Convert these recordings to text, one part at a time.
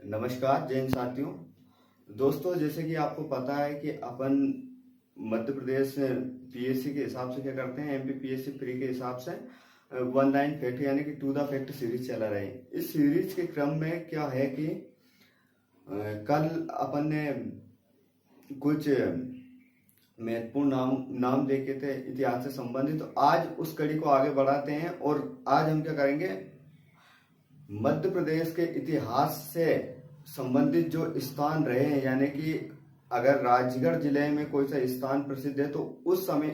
नमस्कार जैन साथियों। दोस्तों, जैसे कि आपको पता है कि अपन मध्य प्रदेश पीएससी के हिसाब से क्या करते हैं, एमपी पीएससी प्री के हिसाब से वन लाइन फैक्ट यानी कि टू द फैक्ट सीरीज चला रहे हैं। इस सीरीज के क्रम में क्या है कि कल अपन ने कुछ महत्वपूर्ण नाम देखे थे इतिहास से संबंधित। तो आज उस कड़ी को आगे बढ़ाते हैं और आज हम क्या करेंगे, मध्य प्रदेश के इतिहास से संबंधित जो स्थान रहे हैं, यानी कि अगर राजगढ़ जिले में कोई सा स्थान प्रसिद्ध है तो उस समय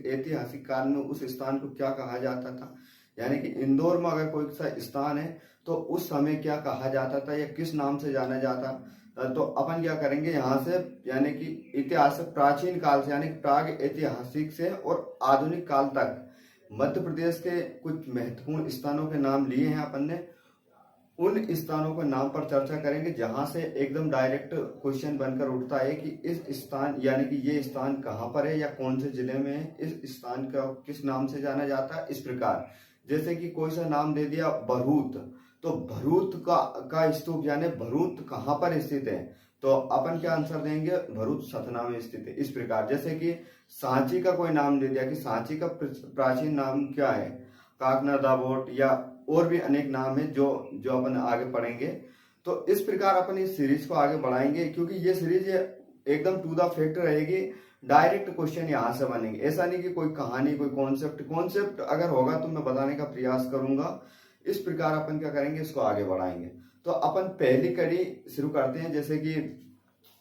ऐतिहासिक काल में उस स्थान को क्या कहा जाता था, यानी कि इंदौर में अगर कोई सा स्थान है तो उस समय क्या कहा जाता था या किस नाम से जाना जाता। तो अपन क्या करेंगे यहाँ से, यानी कि इतिहास से प्राचीन काल से यानी प्राग ऐतिहासिक से और आधुनिक काल तक मध्य प्रदेश के कुछ महत्वपूर्ण स्थानों के नाम लिए हैं अपन ने। उन स्थानों के नाम पर चर्चा करेंगे जहां से एकदम डायरेक्ट क्वेश्चन बनकर उठता है कि इस स्थान यानी कि ये स्थान कहाँ पर है या कौन से जिले में है, इस स्थान का किस नाम से जाना जाता है। इस प्रकार जैसे कि कोई सा नाम दे दिया भरूच, तो भरूच का स्तूप यानी भरूच कहाँ पर स्थित है, तो अपन क्या आंसर देंगे, भरूच सतना में स्थित है। इस प्रकार जैसे कि सांची का कोई नाम दे दिया कि सांची का प्राचीन नाम क्या है, काकना दाबोट, या और भी अनेक नाम है जो जो अपन आगे पढ़ेंगे। तो इस प्रकार अपन इस सीरीज को आगे बढ़ाएंगे, क्योंकि ये सीरीज एकदम टू द फैक्ट रहेगी। डायरेक्ट क्वेश्चन यहाँ से बनेंगे, ऐसा नहीं कि कोई कहानी कोई कॉन्सेप्ट अगर होगा तो मैं बताने का प्रयास करूंगा। इस प्रकार अपन क्या करेंगे, इसको आगे बढ़ाएंगे। तो अपन पहली कड़ी शुरू करते हैं। जैसे कि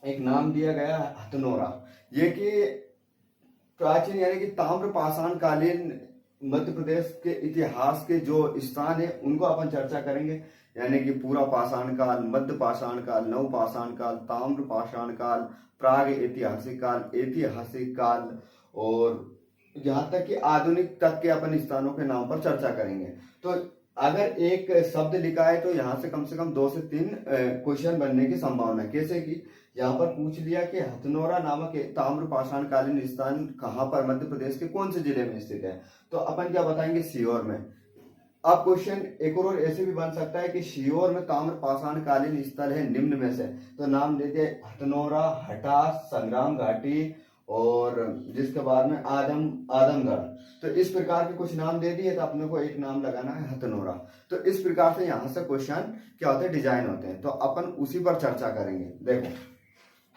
एक नाम दिया गया हथनोरा, ये कि प्राचीन यानी कि ताम्र पाषाण कालीन मध्य प्रदेश के इतिहास के जो स्थान है उनको अपन चर्चा करेंगे, यानी कि पूरा पाषाण काल, मध्य पाषाण काल, नव पाषाण काल, ताम्र पाषाण काल, प्राग ऐतिहासिक काल और यहाँ तक कि आधुनिक तक के अपन स्थानों के नाम पर चर्चा करेंगे। तो अगर एक शब्द लिखा है तो यहाँ से कम 2 से 3 क्वेश्चन बनने की संभावना है। कैसे कि यहाँ पर पूछ लिया कि हथनोरा नामक ताम्र पाषाण कालीन स्थान कहाँ पर मध्य प्रदेश के कौन से जिले में स्थित है, तो अपन क्या बताएंगे, सीहोर में। अब क्वेश्चन एक और ऐसे भी बन सकता है कि सीहोर में ताम्र पाषाण कालीन स्थल है निम्न में से, तो नाम दे दिए हथनोरा, हटा, संग्राम घाटी और जिसके बाद में आदमगढ़। तो इस प्रकार के कुछ नाम दे दिए, तो अपने को एक नाम लगाना है हथनोरा। तो इस प्रकार से यहाँ से क्वेश्चन क्या होते हैं, डिजाइन होते हैं। तो अपन उसी पर चर्चा करेंगे। देखो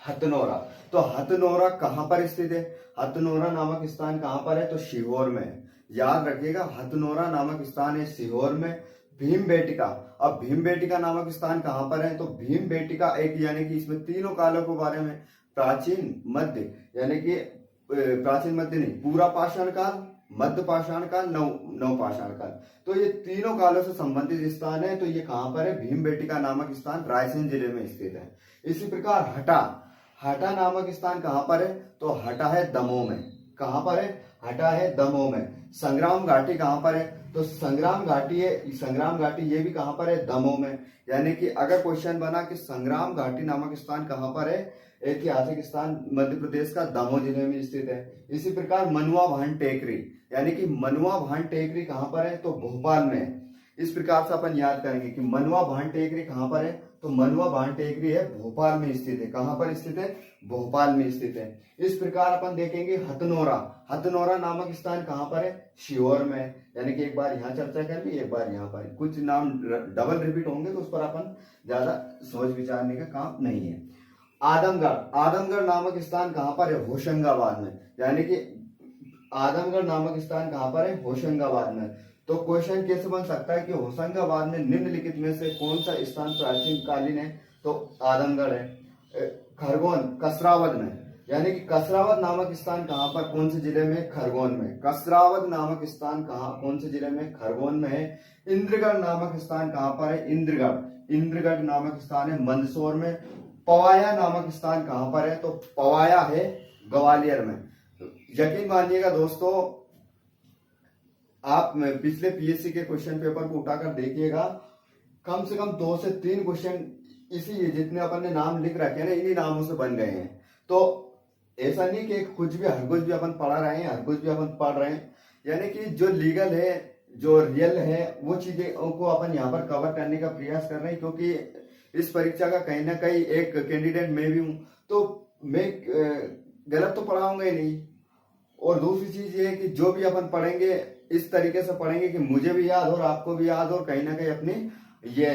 हथनोरा, तो हथनोरा कहाँ पर स्थित है, हथनोरा नामक स्थान कहाँ पर है, तो सीहोर में। याद रखिएगा, हथनोरा नामक स्थान है सीहोर में। भीमबेटका, अब भीमबेटका नामक स्थान कहाँ पर है, तो भीमबेटका एक यानी कि इसमें तीनों कालों के बारे में, प्राचीन मध्य यानी कि प्राचीन मध्य नहीं, पूरा पाषाण काल, मध्य पाषाण काल, नव पाषाण काल, तो ये तीनों कालों से संबंधित स्थान है। तो ये कहाँ पर है, भीमबेटका नामक स्थान रायसेन जिले में स्थित है। इसी प्रकार हटा नामक स्थान कहाँ पर है, तो हटा है दमोह में। कहाँ पर है, हटा है दमोह में। संग्राम घाटी कहाँ पर है, तो संग्राम घाटी ये भी कहाँ पर है, दमोह में। यानी कि अगर क्वेश्चन बना कि संग्राम घाटी नामक स्थान कहाँ पर है, ऐतिहासिक स्थान मध्य प्रदेश का दमोह जिले में स्थित है। इसी प्रकार मनुआ भान टेकरी, यानी कि मनुआ भान टेकरी कहाँ पर है, तो भोपाल में। इस प्रकार से अपन याद करेंगे कि मनुआ भान टेकरी कहाँ पर है, तो मनुआ भान टेकरी है भोपाल में स्थित है। कहाँ पर स्थित है, भोपाल में स्थित है। इस प्रकार अपन देखेंगे हथनोरा नामक स्थान कहाँ पर है, सीहोर में। यानी कि एक बार यहाँ चर्चा कर ली, एक बार यहाँ पर, कुछ नाम डबल रिपीट होंगे तो उस पर अपन ज्यादा सोच विचारने का काम नहीं है। आदमगढ़ नामक स्थान कहाँ पर है, होशंगाबाद में। यानी कि आदमगढ़ नामक स्थान कहाँ पर है, होशंगाबाद में। तो क्वेश्चन कैसे बन सकता है कि होशंगाबाद में निम्नलिखित में से कौन सा स्थान प्राचीन कालीन है, तो आदमगढ़ है। खरगोन कसरावद में, यानी कि कसरावद नामक स्थान कहाँ पर, कौन से जिले में, खरगोन में। कसरावद नामक स्थान कौन से जिले में, खरगोन में है। इंद्रगढ़ नामक स्थान कहाँ पर है, इंद्रगढ़ नामक स्थान है मंदसौर में। पवाया नामक स्थान कहाँ पर है, तो पवाया है ग्वालियर में। यकीन मानिएगा दोस्तों, आप पिछले पीएससी के क्वेश्चन पेपर को उठाकर देखिएगा, कम से कम 2 से 3 क्वेश्चन इसी जितने अपन ने नाम लिख रखे हैं ना, इन्हीं नामों से बन गए हैं। तो ऐसा नहीं कि हर कुछ भी अपन पढ़ा रहे हैं, हर कुछ भी अपन पढ़ रहे हैं। यानी कि जो लीगल है, जो रियल है, वो चीजें को अपन यहाँ पर कवर करने का प्रयास कर रहे हैं, क्योंकि इस परीक्षा का कहीं ना कहीं एक कैंडिडेट मैं भी हूं, तो मैं गलत तो पढ़ाऊंगा ही नहीं। और दूसरी चीज ये है कि जो भी अपन पढ़ेंगे इस तरीके से पढ़ेंगे कि मुझे भी याद हो और आपको भी याद हो, और कहीं ना कहीं अपनी ये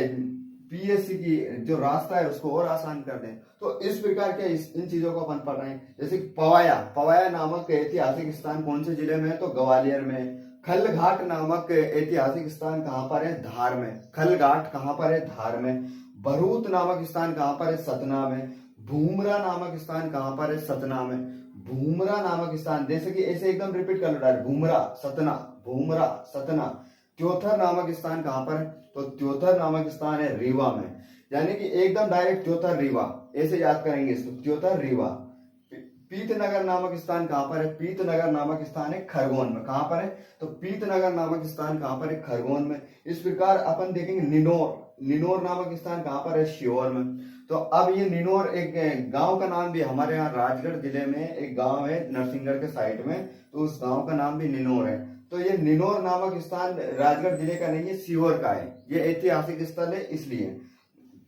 पीएससी की जो रास्ता है उसको और आसान कर दें। तो इस प्रकार के इन चीजों को अपन पढ़ रहे हैं। जैसे पवाया, पवाया नामक ऐतिहासिक स्थान कौन से जिले में है? तो ग्वालियर में। खलघाट नामक ऐतिहासिक स्थान कहाँ पर है? धार में। खलघाट कहाँ पर है? धार में। भरूत नामक स्थान कहाँ पर है? सतना में। भूमरा नामक स्थान कहाँ पर है? सतना में। भूमरा नामक स्थान, जैसे कि ऐसे एकदम रिपीट कर लो डायरेक्ट, भूमरा सतना, भूमरा सतना। त्योथर नामक स्थान कहाँ पर है? तो त्योथर नामक स्थान है रीवा में। यानी कि एकदम डायरेक्ट त्योथर रीवा, ऐसे याद करेंगे इसको, त्योथर रीवा। पीतनगर नामक स्थान कहाँ पर है? पीतनगर नामक स्थान है खरगोन में। कहाँ पर है? तो पीतनगर नामक स्थान कहाँ पर है? खरगोन में। इस प्रकार अपन देखेंगे निनोर, निनोर नामक स्थान कहाँ पर है? शियोर में। तो अब ये निनोर एक गांव का नाम भी, हमारे यहाँ राजगढ़ जिले में एक गांव है नरसिंहगढ़ के साइड में, तो उस गांव का नाम भी निनोर है। तो ये निनोर नामक स्थान राजगढ़ जिले का नहीं है, सीहोर का है। ये ऐतिहासिक स्थल है इसलिए।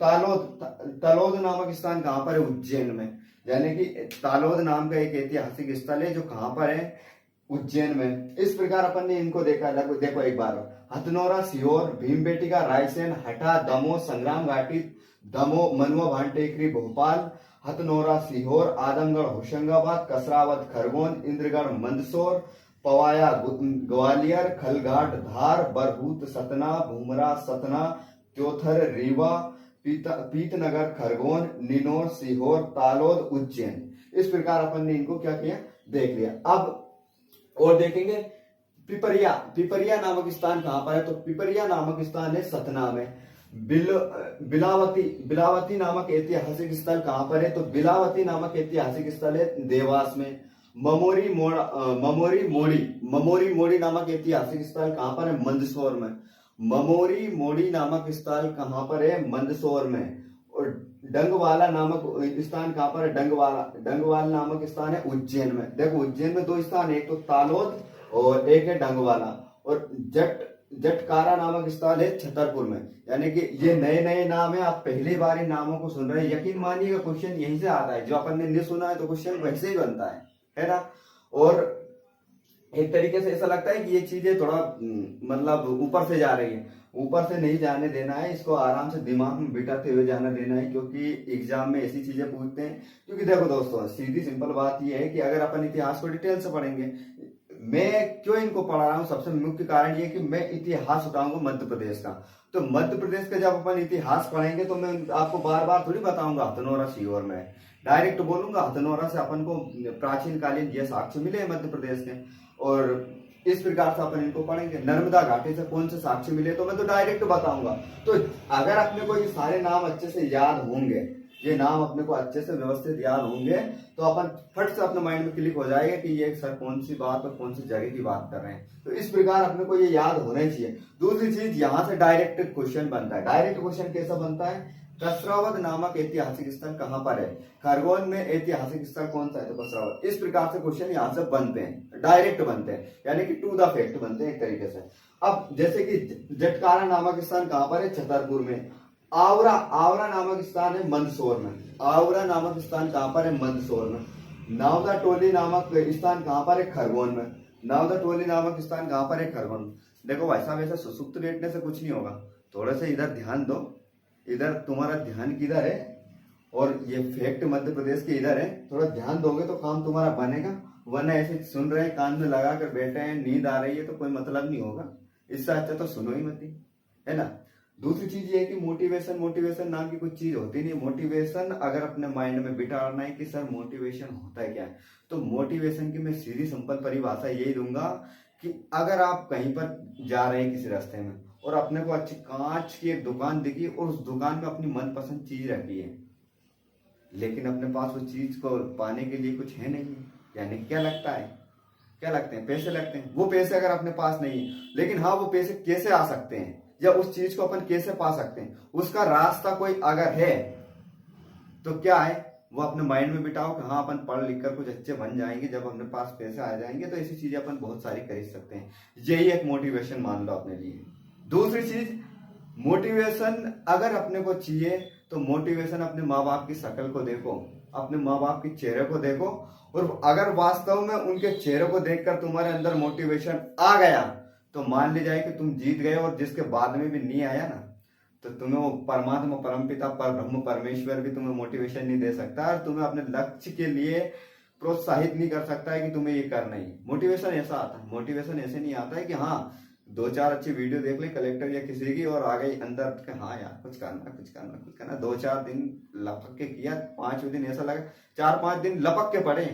तालोद, तलोद नामक स्थान कहाँ पर है? उज्जैन में। यानी कि तालोद नाम का एक ऐतिहासिक स्थल है जो कहाँ पर है? उज्जैन में। इस प्रकार अपन ने इनको देखा। देखो एक बार, हथनोरा सीहोर, भीमबेटका रायसेन, हटा दमोह, संग्राम घाटी दमोह, मनुआ भान टेकरी भोपाल, हथनोरा सीहोर, आदमगढ़ होशंगाबाद, कसरावत खरगोन, इंद्रगढ़ मंदसौर, पवाया ग्वालियर, खलघाट धार, बरहूत सतना, भूमरा सतना, त्योथर रीवा, पीतनगर खरगोन, निनोर सीहोर, तालोद उज्जैन। इस प्रकार अपन ने इनको क्या किया? देख लिया। अब और देखेंगे पिपरिया, पिपरिया नामक स्थान कहां पर है? तो पिपरिया नामक स्थान है सतना में। बिलावती, बिलावती नामक ऐतिहासिक स्थल कहां पर है? तो बिलावती नामक ऐतिहासिक स्थल है देवास में। ममोरी मोड़ी नामक ऐतिहासिक स्थल कहां पर है? मंदसौर में। ममोरी मोड़ी नामक स्थल कहां पर है? मंदसौर में। और डंगवाला नामक स्थान कहां पर है? डंगवाला नामक स्थान है उज्जैन में। देखो उज्जैन में दो स्थान है, एक तो तालोद और एक है डंगवाला। और जटकारा नामक स्थल है छतरपुर में। यानी कि ये नए नए नाम है, आप पहली बार इन नामों को सुन रहे हैं। यकीन मानिएगा क्वेश्चन यहीं से आता है, जो अपन ने नहीं सुना है तो क्वेश्चन वैसे ही बनता है ना। और एक तरीके से ऐसा लगता है कि ये चीजें थोड़ा मतलब ऊपर से जा रही है, ऊपर से नहीं जाने देना है, इसको आराम से दिमाग में बिठाते हुए जाने देना है, क्योंकि एग्जाम में ऐसी चीजें पूछते हैं। क्योंकि देखो दोस्तों, सीधी सिंपल बात ये है कि अगर अपन इतिहास को डिटेल से पढ़ेंगे, मैं क्यों इनको पढ़ा रहा हूँ, सबसे मुख्य कारण ये कि मैं इतिहास उठाऊंगा मध्य प्रदेश का। तो मध्य प्रदेश का जब अपन इतिहास पढ़ेंगे तो मैं आपको बार बार थोड़ी बताऊंगा हथनोरा सीहोर में, डायरेक्ट बोलूंगा हथनोरा से अपन को प्राचीन कालीन ये साक्ष्य मिले मध्य प्रदेश के, और इस प्रकार से अपन इनको पढ़ेंगे। नर्मदा घाटी से कौन से साक्ष्य मिले तो मैं तो डायरेक्ट बताऊंगा। तो अगर अपने को ये सारे नाम अच्छे से याद होंगे, ये नाम अपने को अच्छे से व्यवस्थित याद होंगे, तो अपन फट से अपने माइंड में क्लिक हो जाएगा कि ये सर कौन सी बात और कौन सी जगह की बात कर रहे हैं। तो इस प्रकार अपने को ये याद होना ही चाहिए। दूसरी चीज, यहाँ से डायरेक्ट क्वेश्चन बनता है। डायरेक्ट क्वेश्चन कैसा बनता है? कसरावद नामक ऐतिहासिक स्थल कहां पर है? खरगोन में। ऐतिहासिक स्थल कौन सा है? तो कसरावद। इस प्रकार से क्वेश्चन यहाँ से बनते हैं, डायरेक्ट बनते हैं, यानी कि टू द फैक्ट बनते हैं एक तरीके से। अब जैसे कि जटकारा नामक स्थान कहां पर है? छतरपुर में। आवरा, आवरा नामक स्थान है मंदसौर में। आवरा नामक स्थान कहां पर है? मंदसौर में। नावदा टोली नामक स्थान कहां पर है? खरगोन में। नावदा टोली नामक स्थान कहां पर है? खरगोन। देखो भाई साहब, ऐसा सुसुप्त लेटने से कुछ नहीं होगा, थोड़ा सा इधर ध्यान दो। इधर तुम्हारा ध्यान किधर है, और ये फैक्ट मध्य प्रदेश के इधर है, थोड़ा ध्यान दोगे तो काम तुम्हारा बनेगा। वरना ऐसे सुन रहे हैं, कान में लगा कर बैठे हैं, नींद आ रही है तो कोई मतलब नहीं होगा। इससे अच्छा तो सुनो ही मत, है ना। दूसरी चीज ये है कि मोटिवेशन, मोटिवेशन नाम की कुछ चीज होती नहीं। मोटिवेशन अगर अपने माइंड में बिठाना है कि सर मोटिवेशन होता है क्या है, तो मोटिवेशन की मैं सीधी सिंपल परिभाषा यही दूंगा कि अगर आप कहीं पर जा रहे हैं किसी रास्ते में और अपने को अच्छी कांच की एक दुकान दिखी और उस दुकान में अपनी मनपसंद चीज रखी है, लेकिन अपने पास वो चीज को पाने के लिए कुछ है नहीं, यानी क्या लगता है, क्या लगते हैं? पैसे लगते हैं। वो पैसे अगर अपने पास नहीं है, लेकिन हाँ वो पैसे कैसे आ सकते हैं या उस चीज को अपन कैसे पा सकते हैं, उसका रास्ता कोई अगर है तो क्या है, वो अपने माइंड में बिठाओ कि हाँ अपन पढ़ लिख कर कुछ अच्छे बन जाएंगे, जब अपने पास पैसे आ जाएंगे तो ऐसी चीजें अपन बहुत सारी खरीद सकते हैं। यही एक मोटिवेशन मान लो अपने लिए। दूसरी चीज, मोटिवेशन अगर अपने को चाहिए तो मोटिवेशन अपने माँ बाप की शक्ल को देखो, अपने माँ बाप के चेहरे को देखो, और अगर वास्तव में उनके चेहरे को देखकर तुम्हारे अंदर मोटिवेशन आ गया तो मान ली जाए कि तुम जीत गए। और जिसके बाद में भी नहीं आया ना, तो तुम्हें वो परमात्मा, परमपिता, परब्रह्म, परमेश्वर भी तुम्हें मोटिवेशन नहीं दे सकता और तुम्हें अपने लक्ष्य के लिए प्रोत्साहित नहीं कर सकता है कि तुम्हें ये करना ही। मोटिवेशन ऐसा आता है, मोटिवेशन ऐसे नहीं आता है कि हाँ 2-4 अच्छी वीडियो देख ले कलेक्टर या किसी की और आ गई अंदर कि हाँ यार कुछ करना कुछ करना कुछ करना। 2-4 दिन लपक के किया, 5वें दिन ऐसा लगा, 4-5 दिन लपक के पड़े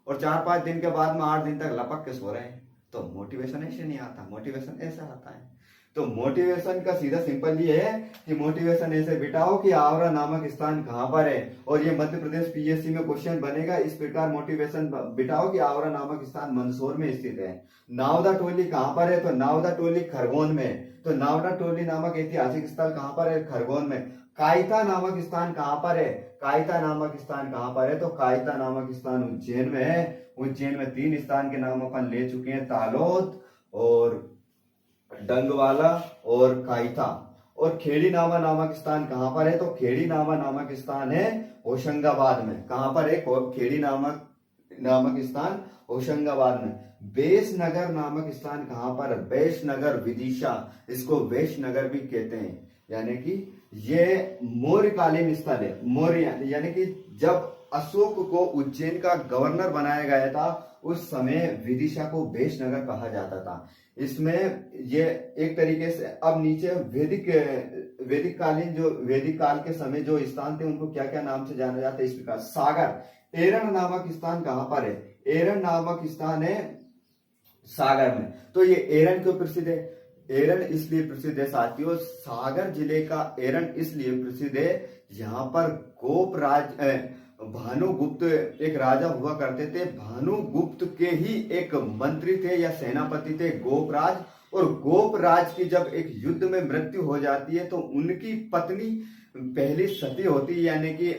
और 4-5 दिन के बाद में 8 दिन तक लपक के सो रहे हैं। तो मोटिवेशन ऐसे नहीं आता, मोटिवेशन ऐसा आता है। तो मोटिवेशन का सीधा सिंपल ये है कि मोटिवेशन ऐसे बिठाओ कि आवरा नामक स्थान कहाँ पर है, और ये मध्य प्रदेश पीएससी में क्वेश्चन बनेगा। इस प्रकार मोटिवेशन बिठाओ कि आवरा नामक स्थान मंदसौर में स्थित है। नावदा टोली कहाँ पर है, तो नावदा टोली खरगोन में। तो नावदा टोली नामक ऐतिहासिक स्थल कहाँ पर है, खरगोन में। कायता नामक स्थान कहाँ पर है, कायता नामक स्थान कहाँ पर है, तो कायता नामक स्थान उज्जैन में है। उज्जैन में 3 स्थान के नाम अपन ले चुके हैं, तालोद और डंगवाला और कायता। और खेड़ी नामा नामक स्थान कहाँ पर है, तो खेड़ी नामा नामक स्थान है होशंगाबाद में। कहाँ पर है खेड़ी नामक स्थान, होशंगाबाद में। बेशनगर नामक स्थान कहाँ पर, बेशनगर विदिशा, इसको वेशनगर भी कहते हैं। यानी कि ये मौर्यकालीन स्थल है। मौर्य यानी कि जब अशोक को उज्जैन का गवर्नर बनाया गया था उस समय विदिशा को वेशनगर कहा जाता था। इसमें ये एक तरीके से अब नीचे वैदिक काल के समय जो स्थान थे उनको क्या क्या नाम से जाना जाता है इस प्रकार। सागर, एरन नामक स्थान कहाँ पर है, एरन नामक स्थान है सागर में। तो ये एरन क्यों प्रसिद्ध है, एरन इसलिए प्रसिद्ध है साथियों, सागर जिले का एरन इसलिए प्रसिद्ध है, यहाँ पर गोपराज भानुगुप्त एक राजा हुआ करते थे। भानुगुप्त के ही एक मंत्री थे या सेनापति थे गोपराज, और गोपराज की जब एक युद्ध में मृत्यु हो जाती है तो उनकी पत्नी पहली सती होती है। यानी कि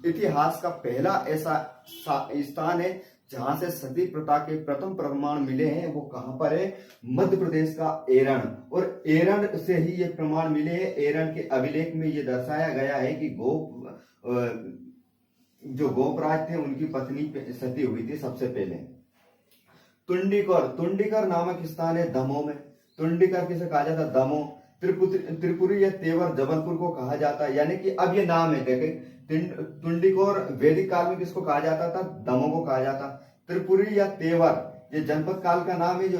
इतिहास का पहला ऐसा स्थान है जहां से सती प्रथा के प्रथम प्रमाण मिले हैं। वो कहां पर है, मध्य प्रदेश का एरन। और एरन से ही ये प्रमाण मिले हैं। एरन के अभिलेख में ये दर्शाया गया है कि जो गोपराज थे उनकी पत्नी सती हुई थी सबसे पहले। तुंडीकर नामक स्थान है दमोह में। तुंडीकर किसे कहा जाता है, दमोह। त्रिपुरी या तेवर जबलपुर को कहा जाता है। यानी कि अब ये नाम है, देखें तुंडीकोर वैदिक काल में किसको कहा जाता था, दमोह को कहा जाता। त्रिपुरी या तेवर ये जनपद काल का नाम है जो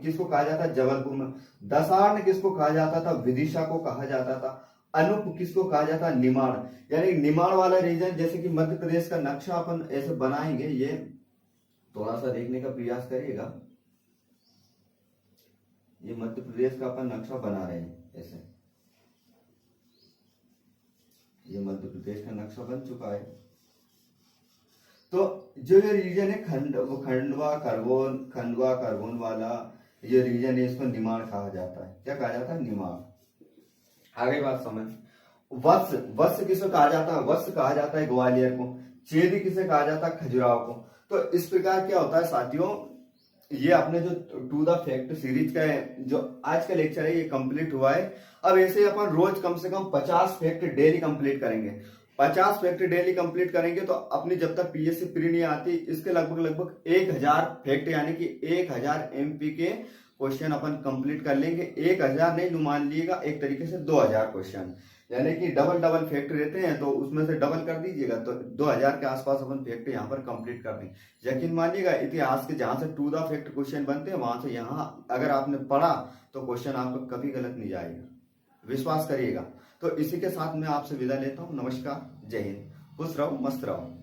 किसको कहा जाता, जबलपुर में। दसार्ण किसको कहा जाता था, विदिशा को कहा जाता था। अनूप किसको कहा जाता, निमाड़। यानी निमाड़ वाला रीजन, जैसे कि मध्य प्रदेश का नक्शा अपन ऐसे बनाएंगे, ये थोड़ा सा देखने का प्रयास करिएगा। ये मध्य प्रदेश का अपन नक्शा बना रहे हैं ऐसे, ये मध्य प्रदेश का नक्शा बन चुका है। तो जो ये रीजन है खंडवा खरगोन वाला ये रीजन है, इसको निमाड़ कहा जाता है। क्या कहा जाता है, निमाड़। आगे बात समझ। वत्स किसे कहा जाता है, वत्स कहा जाता है ग्वालियर को। चेदी किसे कहा जाता है, खजुराहो को। तो इस प्रकार क्या होता है साथियों, ये अपने जो टू द फैक्ट सीरीज का जो आज का लेक्चर है ये कंप्लीट हुआ है। अब ऐसे अपन रोज कम से कम 50 फैक्ट डेली कंप्लीट करेंगे। 50 फैक्ट डेली कंप्लीट करेंगे तो अपनी जब तक पीएससी प्री नहीं आती इसके लगभग 1000 फैक्ट यानी कि 1000 एमपी के क्वेश्चन अपन कंप्लीट कर लेंगे। 1000 नहीं, मान लीजिएगा एक तरीके से 2000 क्वेश्चन, यानी कि डबल फैक्ट रहते हैं तो उसमें से डबल कर दीजिएगा तो 2000 के आसपास अपन फैक्ट यहाँ पर कंप्लीट कर देंगे। यकीन मानिएगा इतिहास के जहां से टू द फैक्ट क्वेश्चन बनते हैं वहां से यहाँ अगर आपने पढ़ा तो क्वेश्चन आपका कभी गलत नहीं जाएगा, विश्वास करिएगा। तो इसी के साथ मैं आपसे विदा लेता हूँ। नमस्कार, जय हिंद, खुश रहो, मस्त रहो।